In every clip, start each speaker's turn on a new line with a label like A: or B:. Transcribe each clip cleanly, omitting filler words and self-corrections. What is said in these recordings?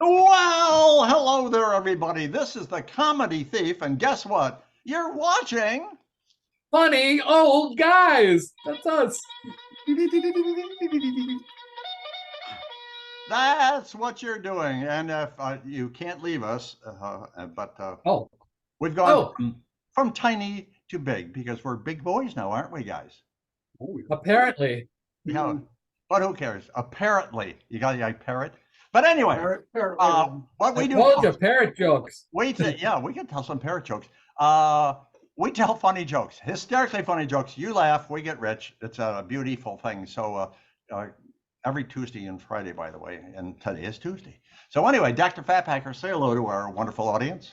A: Well, hello there, everybody. This is the Comedy Thief, and guess what? You're watching.
B: Funny old guys. That's us.
A: That's what you're doing. And if you can't leave us, but
B: Oh,
A: we've gone from tiny to big because we're big boys now, aren't we, guys?
B: apparently.
A: Yeah, but who cares? Apparently, you got the parrot. But anyway, what we
B: I
A: do?
B: told you, parrot jokes.
A: Yeah, we can tell some parrot jokes. We tell funny jokes, hysterically funny jokes. You laugh, we get rich. It's a beautiful thing. So every Tuesday and Friday, by the way, and today is Tuesday. So anyway, Dr. Fatpacker, say hello to our wonderful audience.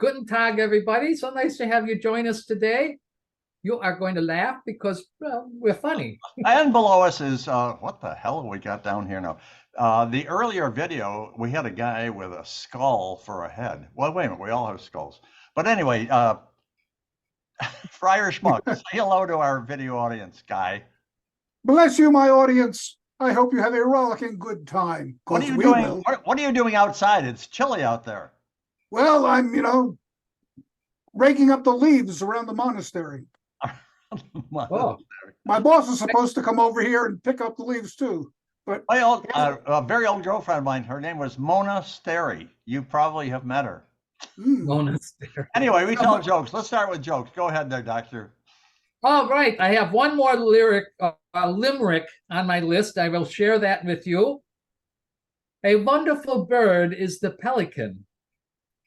B: Guten Tag, everybody. So nice to have you join us today. You are going to laugh because, well, we're funny.
A: And below us is, what the hell have we got down here now? The earlier video, we had a guy with a skull for a head. Well, wait a minute, we all have skulls. But anyway, Friar Schmuck, say hello to our video audience, guy.
C: Bless you, my audience. I hope you have a rollicking good time.
A: What are you doing? What are you doing outside? It's chilly out there.
C: Well, I'm, raking up the leaves around the monastery.
B: Oh.
C: My boss is supposed to come over here and pick up the leaves too. But
A: a very old girlfriend of mine, her name was Mona Sterry. You probably have met her.
B: Mona Sterry.
A: Anyway, we tell jokes. Let's start with jokes. Go ahead there, Doctor.
B: All right. I have one more limerick on my list. I will share that with you. A wonderful bird is the pelican.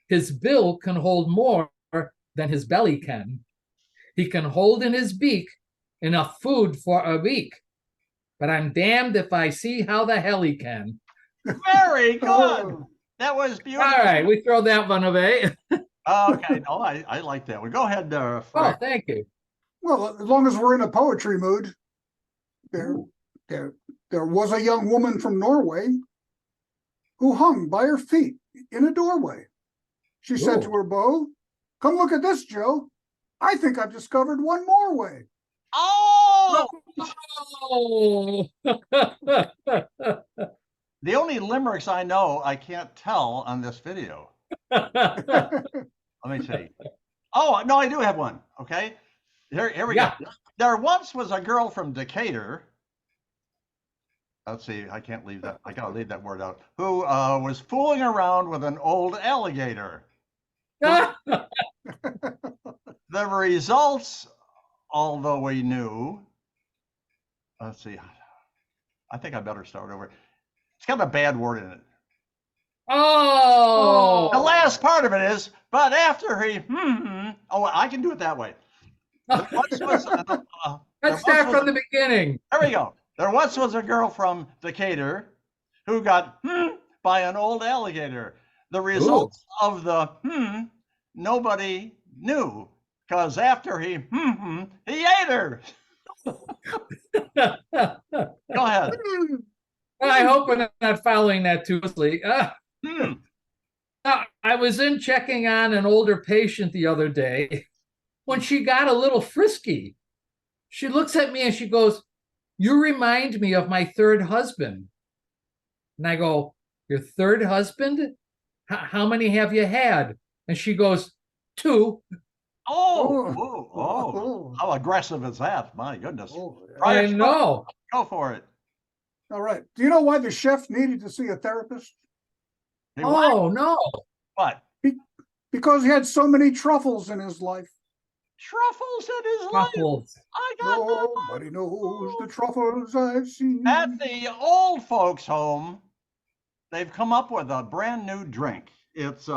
B: His bill can hold more than his belly can. He can hold in his beak enough food for a week. But I'm damned if I see how the hell he can.
A: Very good. That was beautiful.
B: All right, we throw that one away.
A: Okay, no, I like that. Well, go ahead.
B: Oh, thank you.
C: Well, as long as we're in a poetry mood, there was a young woman from Norway who hung by her feet in a doorway. She said to her beau, "Come look at this, Joe. I think I've discovered one more way."
A: Oh! The only limericks I know I can't tell on this video. Let me see. Oh, no, I do have one. Okay. Here we go. There once was a girl from Decatur. Let's see. I can't leave that. I got to leave that word out. Who was fooling around with an old alligator. The results, although we knew, let's see. I think I better start over. It's got a bad word in it.
B: Oh!
A: The last part of it is, but after he, oh, I can do it that way.
B: Let's start from the beginning.
A: There we go. There once was a girl from Decatur who got by an old alligator. The results of the nobody knew, because after he ate her. Go ahead.
B: I hope we're not following that too closely. I was in checking on an older patient the other day when she got a little frisky. She looks at me and she goes, "You remind me of my third husband." And I go, "Your third husband? How many have you had?" And she goes, "2.
A: Oh, how aggressive is that? My goodness.
B: I know.
A: Go for it.
C: All right. Do you know why the chef needed to see a therapist?
B: Oh, no.
A: What?
C: Because he had so many truffles in his life.
A: Truffles in his
B: Truffles.
A: life? I got
C: nobody knows the truffles I've seen.
A: At the old folks' home, they've come up with a brand new drink. It's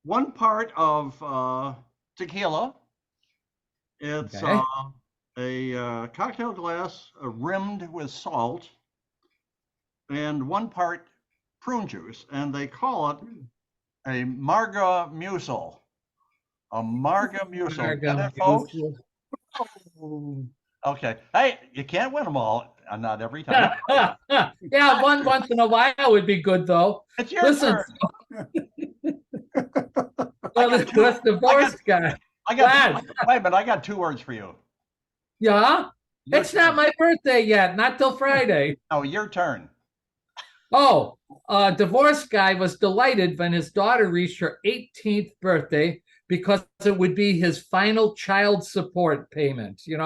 A: one part of tequila. It's a cocktail glass rimmed with salt and one part prune juice, and they call it a margamucil. A margamucil. Get it, folks? Okay. Hey, you can't win them all. Not every time.
B: Yeah, one once in a while would be good, though.
A: It's your turn.
B: Let's divorce guy.
A: Wait a minute, I got 2 words for you.
B: Yeah? It's not my birthday yet, not till Friday.
A: Oh, your turn.
B: Oh, divorce guy was delighted when his daughter reached her 18th birthday because it would be his final child support payment,
A: Yes.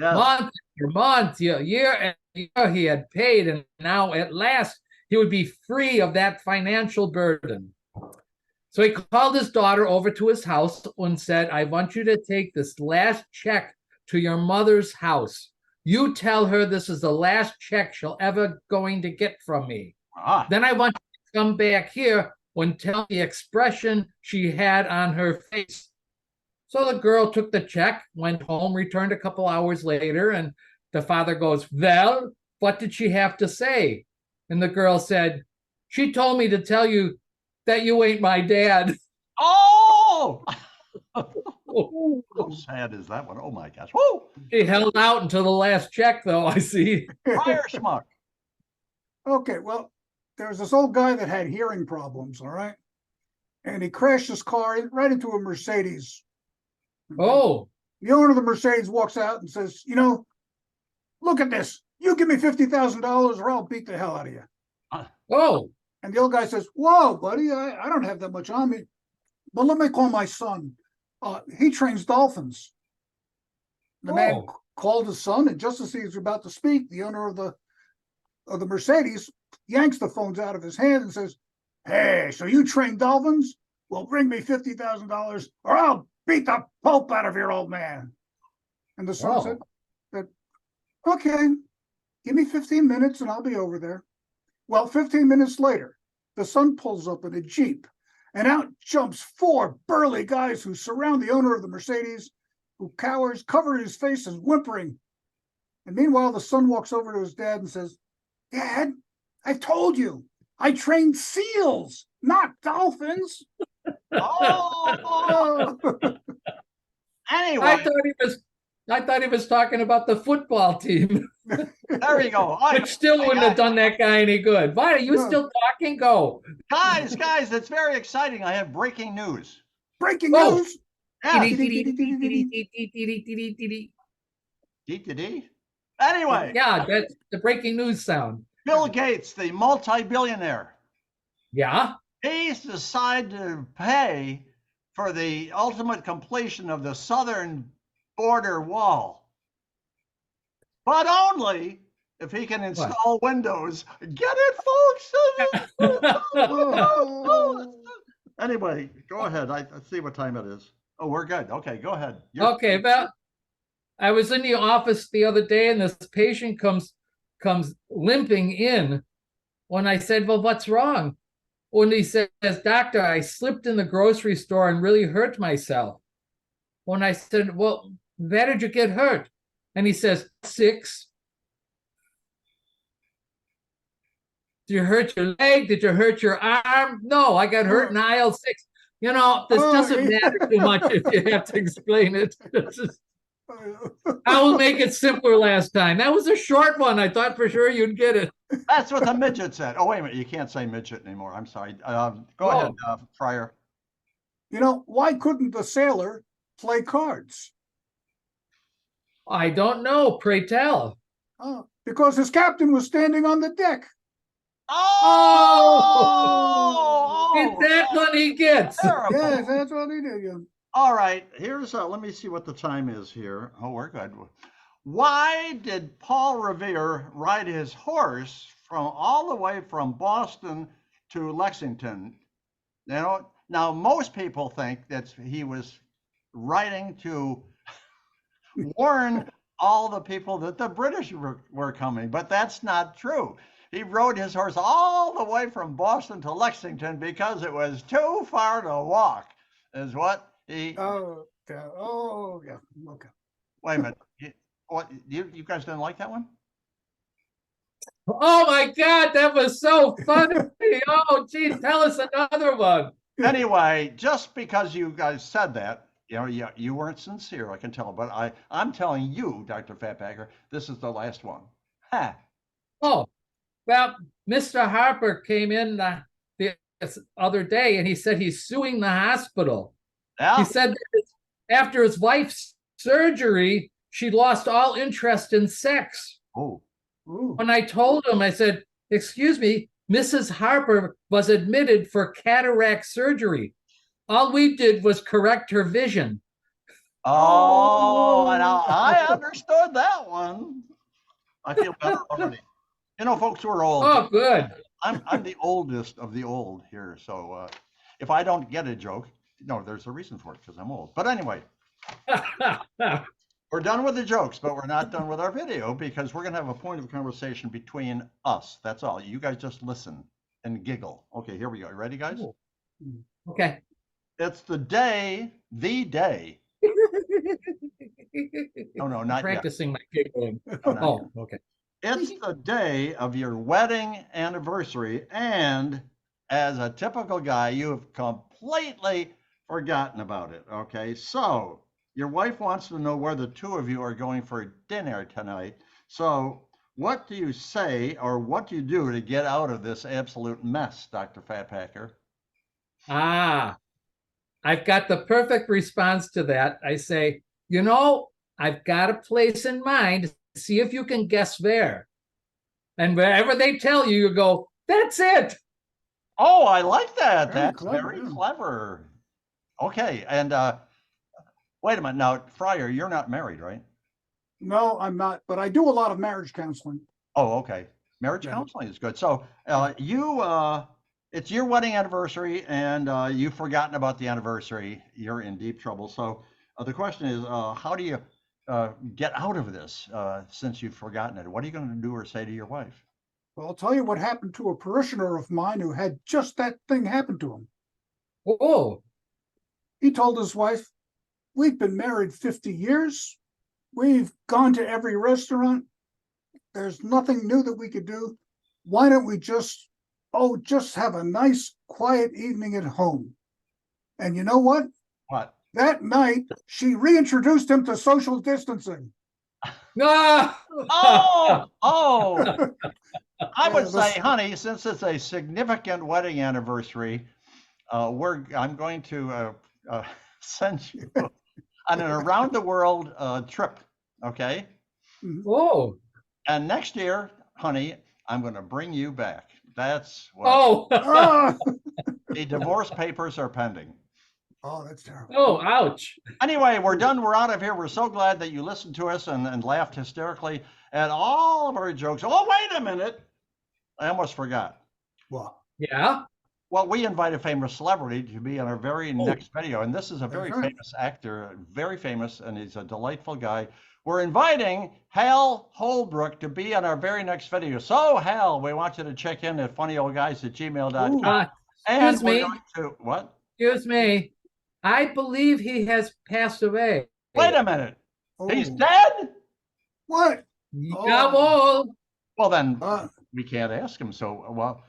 B: month after month, year after year he had paid, and now at last he would be free of that financial burden. So he called his daughter over to his house and said, I want you to take this last check to your mother's house. You tell her this is the last check she'll ever going to get from me.
A: Ah.
B: Then I want you to come back here and tell the expression she had on her face. So the girl took the check, went home, returned a couple hours later, and the father goes, well, what did she have to say? And the girl said, she told me to tell you that you ain't my dad.
A: Oh! How sad is that one? Oh my gosh. Woo!
B: She held out until the last check, though, I see.
A: Friar Schmuck.
C: Okay, well, there was this old guy that had hearing problems, all right? And he crashed his car right into a Mercedes.
B: Oh.
C: The owner of the Mercedes walks out and says, look at this. You give me $50,000 or I'll beat the hell out of you.
B: Oh.
C: And the old guy says, whoa, buddy, I don't have that much on me. But let me call my son. He trains dolphins. The man called his son, and just as he was about to speak, the owner of the Mercedes yanks the phones out of his hand and says, hey, so you train dolphins? Well, bring me $50,000 or I'll beat the Pope out of your old man. And the son said, okay, give me 15 minutes and I'll be over there. Well, 15 minutes later, the son pulls up in a Jeep, and out jumps 4 burly guys who surround the owner of the Mercedes, who cowers, covered his face and whimpering. And meanwhile, the son walks over to his dad and says, Dad, I told you, I trained seals, not dolphins.
A: Oh! Anyway.
B: I thought he was talking about the football team.
A: There you go.
B: Which still wouldn't have done that guy any good. Why are you still talking? Go.
A: Guys, it's very exciting. I have breaking news.
C: Breaking news?
A: Yeah. Anyway.
B: Yeah, that's the breaking news sound.
A: Bill Gates, the multi-billionaire.
B: Yeah?
A: He's decided to pay for the ultimate completion of the southern border wall. But only if he can install Windows. Get it, folks? Anyway, go ahead. I see what time it is. Oh, we're good. Okay, go ahead.
B: Okay, well, I was in the office the other day and this patient comes limping in. When I said, well, what's wrong? When he says, doctor, I slipped in the grocery store and really hurt myself. When I said, well, where did you get hurt? And he says, 6. Did you hurt your leg? Did you hurt your arm? No, I got hurt in aisle 6. This doesn't matter too much if you have to explain it. I will make it simpler last time. That was a short one. I thought for sure you'd get it.
A: That's what the midget said. Oh, wait a minute. You can't say midget anymore. I'm sorry. Go ahead, Friar.
C: Why couldn't the sailor play cards?
B: I don't know. Pray tell.
C: Because his captain was standing on the deck.
A: Oh!
B: That one he gets.
A: Terrible.
C: Yes, that's what he did. Yeah.
A: All right. Here's let me see what the time is here. Oh, we're good. Why did Paul Revere ride his horse all the way from Boston to Lexington? Now most people think that he was riding to warn all the people that the British were coming, but that's not true. He rode his horse all the way from Boston to Lexington because it was too far to walk, is what he.
C: Oh, yeah. Okay.
A: Wait a minute. What you guys didn't like that one?
B: Oh my God, that was so funny. Oh, geez, tell us another one.
A: Anyway, just because you guys said that, you weren't sincere, I can tell, but I'm telling you, Dr. Fatbacker, this is the last one. Ha.
B: Oh, well, Mr. Harper came in the other day and he said he's suing the hospital.
A: Yeah.
B: He said that after his wife's surgery, she lost all interest in sex.
A: Oh.
C: Ooh.
B: When I told him, I said, excuse me, Mrs. Harper was admitted for cataract surgery. All we did was correct her vision.
A: Oh, and I understood that one. I feel better already. You know, folks who are old.
B: Oh, good.
A: I'm the oldest of the old here, so if I don't get a joke, no, there's a reason for it because I'm old. But anyway, we're done with the jokes, but we're not done with our video because we're going to have a point of conversation between us. That's all. You guys just listen and giggle. Okay, here we go. You ready, guys?
B: Okay.
A: It's the day. No, not
B: Practicing my giggling.
A: yet. No, not yet.
B: Oh, okay.
A: It's the day of your wedding anniversary, and as a typical guy, you have completely forgotten about it. Okay, so your wife wants to know where the two of you are going for dinner tonight. So, what do you say, or what do you do to get out of this absolute mess, Dr. Fatpacker?
B: Ah, I've got the perfect response to that. I say, you know, I've got a place in mind. See if you can guess there. And wherever they tell you, you go, that's it.
A: Oh, I like that.
C: Very
A: That's
C: clever,
A: very
C: yeah.
A: clever. Okay, and wait a minute. Now, Friar, you're not married, right?
C: No, I'm not, but I do a lot of marriage counseling.
A: Oh, okay. Marriage
C: Yeah.
A: counseling is good. So it's your wedding anniversary, and you've forgotten about the anniversary. You're in deep trouble. So the question is, how do you get out of this since you've forgotten it? What are you going to do or say to your wife?
C: Well, I'll tell you what happened to a parishioner of mine who had just that thing happen to him.
B: Oh,
C: He told his wife, "We've been married 50 years. We've gone to every restaurant. There's nothing new that we could do. Why don't we just have a nice, quiet evening at home?" And you know what?
A: What?
C: That night, she reintroduced him to social distancing.
B: no.
A: Oh! I would
C: Yeah,
A: say, honey, since it's a significant wedding anniversary, I'm going to send you on an around the world trip. Okay.
B: Oh.
A: And next year, honey, I'm going to bring you back. That's what.
B: Oh.
C: Ah!
A: The divorce papers are pending.
C: Oh, that's terrible.
B: Oh, ouch.
A: Anyway, we're done. We're out of here. We're so glad that you listened to us and laughed hysterically at all of our jokes. Oh, wait a minute. I almost forgot.
C: Well,
B: Yeah.
A: Well, we invite a famous celebrity to be in our very next video. And this is a very
C: That's right.
A: famous actor, very famous, and he's a delightful guy. We're inviting Hal Holbrook to be on our very next video. So, Hal, we want you to check in at funnyoldguys@gmail.com. And
B: Excuse
A: we're
B: me.
A: going to, what?
B: Excuse me. I believe he has passed away.
A: Wait a minute.
C: oh,
A: He's dead?
C: what?
B: Jawohl.
A: Well, then
C: Uh,
A: we can't ask him. So, well,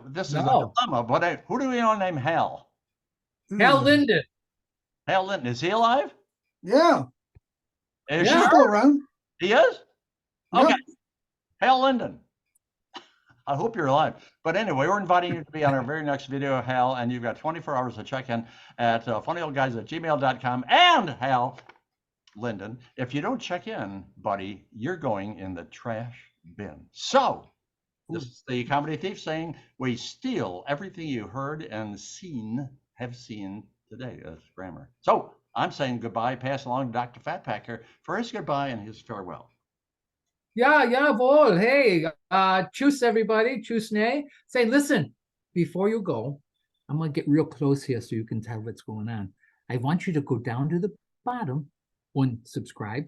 A: this is a
B: No.
A: dilemma. But who do we know named Hal?
B: Hal
C: hmm.
B: Linden.
A: Hal Linton. Is he alive?
C: Yeah,
A: Is
C: he's
B: Yeah.
A: sure?
C: still around.
A: He is?
C: Yep.
A: Okay. Hal Linden. I hope you're alive. But anyway, we're inviting you to be on our very next video, Hal, and you've got 24 hours to check in at funnyoldguys@gmail.com. And Hal Linden, if you don't check in, buddy, you're going in the trash bin. So, this is the Comedy Thief saying we steal everything you heard and have seen today. That's grammar. So, I'm saying goodbye, pass along to Dr. Fatpacker for his goodbye and his farewell.
B: Yeah, jawohl. Hey, tschüss, everybody. Tschüss, nay. Say, listen, before you go, I'm going to get real close here so you can tell what's going on. I want you to go down to the bottom and subscribe.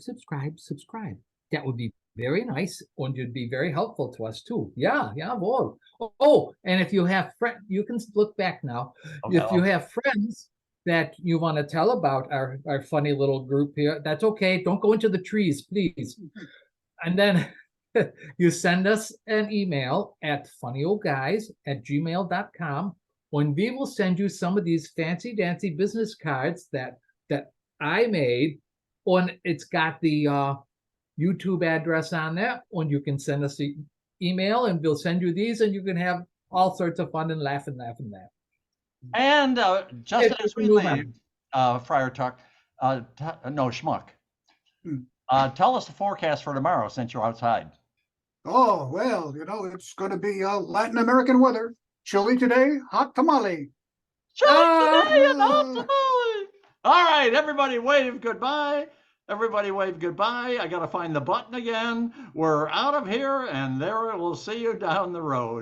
B: That would be very nice and you'd be very helpful to us too. Yeah, jawohl. Oh, and if you have friends, you can look back now.
A: Okay.
B: If you have friends that you want to tell about our funny little group here, that's okay. Don't go into the trees, please. And then you send us an email at funnyoldguys@gmail.com when we will send you some of these fancy dancy business cards that I made. And it's got the YouTube address on there. And you can send us the email and we'll send you these and you can have all sorts of fun and laugh.
A: And just as we
B: move
A: leave, Friar Tuck, no, Schmuck,
C: Hmm.
A: tell us the forecast for tomorrow since you're outside.
C: Oh, well, you know, it's going to be Latin American weather. Chilly today, hot tamale.
A: Chilly today and hot
C: Ah.
A: tamale. All right, everybody wave goodbye. Everybody wave goodbye. I got to find the button again. We're out of here, and there we'll see you down the road.